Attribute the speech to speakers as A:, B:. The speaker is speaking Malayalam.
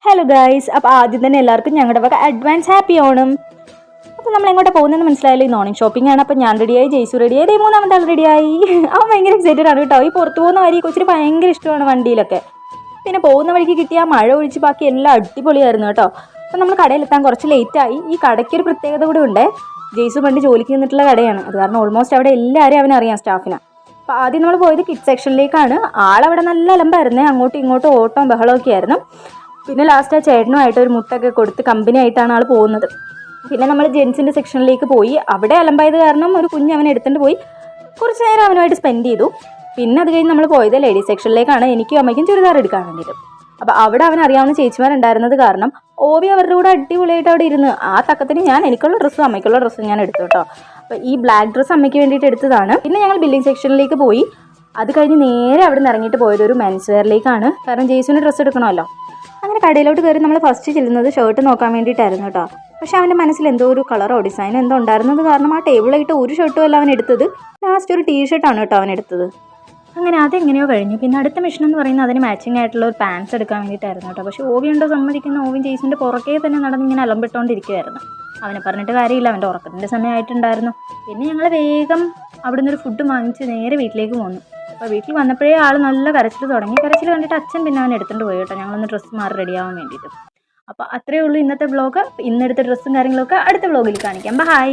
A: ഹലോ ഗൈസ്, അപ്പോൾ ആദ്യം തന്നെ എല്ലാവർക്കും ഞങ്ങളുടെ വക അഡ്വാൻസ് ഹാപ്പി ഓണം. അപ്പോൾ നമ്മൾ എങ്ങോട്ട് പോകുന്നതെന്ന് മനസ്സിലായാലും ഈ ഓണം ഷോപ്പിംഗ് ആണ്. അപ്പോൾ ഞാൻ റെഡിയായി, ജയ്സു റെഡിയായി, മൂന്നാമത്തെ ആൾ റെഡിയായി. അവൻ ഭയങ്കര എക്സൈറ്റഡ് ആണ് കേട്ടോ. ഈ പുറത്ത് പോകുന്ന വഴി കൊച്ചിന് ഭയങ്കര ഇഷ്ടമാണ് വണ്ടിയിലൊക്കെ. പിന്നെ പോകുന്ന വഴിക്ക് കിട്ടിയ മഴ ഒഴിച്ച് ബാക്കി എല്ലാം അടിപൊളിയായിരുന്നു കേട്ടോ. അപ്പോൾ നമ്മൾ കടയിലെത്താൻ കുറച്ച് ലേറ്റായി. ഈ കടയ്ക്കൊരു പ്രത്യേകത കൂടി ഉണ്ട്. ജയ്സു പണ്ട് ജോലിക്ക് നിന്നിട്ടുള്ള കടയാണ്. അത് കാരണം ഓൾമോസ്റ്റ് അവിടെ എല്ലാവരും അവനറിയാം, സ്റ്റാഫിനാണ്. അപ്പോൾ ആദ്യം നമ്മൾ പോയത് കിഡ്സ് സെക്ഷനിലേക്കാണ്. ആളവിടെ നല്ല അലമ്പായിരുന്നേ, അങ്ങോട്ടും ഇങ്ങോട്ടും ഓട്ടവും ബഹളമൊക്കെ ആയിരുന്നു. പിന്നെ ലാസ്റ്റ് ആ ചേട്ടനുമായിട്ട് ഒരു മുട്ടൊക്കെ കൊടുത്ത് കമ്പനി ആയിട്ടാണ് ആൾ പോകുന്നത്. പിന്നെ നമ്മൾ ജെൻസിൻ്റെ സെക്ഷനിലേക്ക് പോയി. അവിടെ അലമ്പായത് കാരണം ഒരു കുഞ്ഞ് അവനെ എടുത്തുകൊണ്ട് പോയി കുറച്ച് നേരം അവനുമായിട്ട് സ്പെൻഡ് ചെയ്തു. പിന്നെ അത് കഴിഞ്ഞ് നമ്മൾ പോയത് ലേഡീസ് സെക്ഷനിലേക്കാണ്, എനിക്കും അമ്മയ്ക്കും ചുരിദാർ എടുക്കാൻ വേണ്ടിയിട്ട്. അപ്പോൾ അവിടെ അവൻ അറിയാവുന്ന ചേച്ചിമാരുണ്ടായിരുന്നത് കാരണം ഓവി അവരുടെ കൂടെ അടിപൊളിയായിട്ട് അവിടെ ഇരുന്ന് ആ തക്കത്തിന് ഞാൻ എനിക്കുള്ള ഡ്രസ്സും അമ്മയ്ക്കുള്ള ഡ്രസ്സും ഞാൻ എടുത്തു കേട്ടോ. അപ്പോൾ ഈ ബ്ലാക്ക് ഡ്രസ്സ് അമ്മയ്ക്ക് വേണ്ടിയിട്ട് എടുത്തതാണ്. പിന്നെ ഞങ്ങൾ ബില്ലിംഗ് സെക്ഷനിലേക്ക് പോയി. അത് കഴിഞ്ഞ് നേരെ അവിടെ നിന്ന് ഇറങ്ങിയിട്ട് പോയത് ഒരു മെൻസ് വെയറിലേക്കാണ്, കാരണം ജെയ്സുവിന് ഡ്രസ്സ് എടുക്കണമല്ലോ. അങ്ങനെ കടയിലോട്ട് കയറി നമ്മൾ ഫസ്റ്റ് ചെല്ലുന്നത് ഷർട്ട് നോക്കാൻ വേണ്ടിയിട്ടായിരുന്നു കേട്ടോ. പക്ഷേ അവൻ്റെ മനസ്സിൽ എന്തോ ഒരു കളറോ ഡിസൈനോ എന്തോ ഉണ്ടായിരുന്നത് കാരണം ആ ടേബിളായിട്ട് ഒരു ഷർട്ടും അല്ല അവൻ എടുത്തത്. ലാസ്റ്റ് ഒരു ടീഷർട്ടാണ് കേട്ടോ അവൻ എടുത്തത്. അങ്ങനെ അതെങ്ങനെയോ കഴിഞ്ഞു. പിന്നെ അടുത്ത മിഷൻ എന്ന് പറയുന്നത് അതിന് മാച്ചിങ് ആയിട്ടുള്ള ഒരു പാൻസ് എടുക്കാൻ വേണ്ടിയിട്ടായിരുന്നു കേട്ടോ. പക്ഷേ ഓവി ഉണ്ടോ സമ്മതിക്കുന്ന, ഓവി ജെയ്സിൻ്റെ പുറകെ തന്നെ നടന്നിങ്ങനെ അലമ്പിട്ടുകൊണ്ടിരിക്കുമായിരുന്നു. അവനെ പറഞ്ഞിട്ട് കാര്യമില്ല, അവൻ്റെ ഉറക്കത്തിൻ്റെ സമയമായിട്ടുണ്ടായിരുന്നു. പിന്നെ ഞങ്ങൾ വേഗം അവിടെ നിന്നൊരു ഫുഡ് വാങ്ങിച്ച് നേരെ വീട്ടിലേക്ക് പോന്നു. അപ്പോൾ വീട്ടിൽ വന്നപ്പോഴേ ആൾ നല്ല കരച്ചിൽ തുടങ്ങി. കരച്ചിൽ കണ്ടിട്ട് അച്ഛൻ പിന്നെ അവൻ എടുത്തുകൊണ്ട് പോയി കേട്ടോ, ഞങ്ങളൊന്ന് ഡ്രസ്സ് മാറി റെഡിയാവാൻ വേണ്ടിയിട്ട്. അപ്പോൾ അത്രയേ ഉള്ളൂ ഇന്നത്തെ വ്ളോഗ്. ഇന്നെടുത്ത ഡ്രസ്സും കാര്യങ്ങളൊക്കെ അടുത്ത വ്ളോഗിൽ കാണിക്കാം. ബൈ.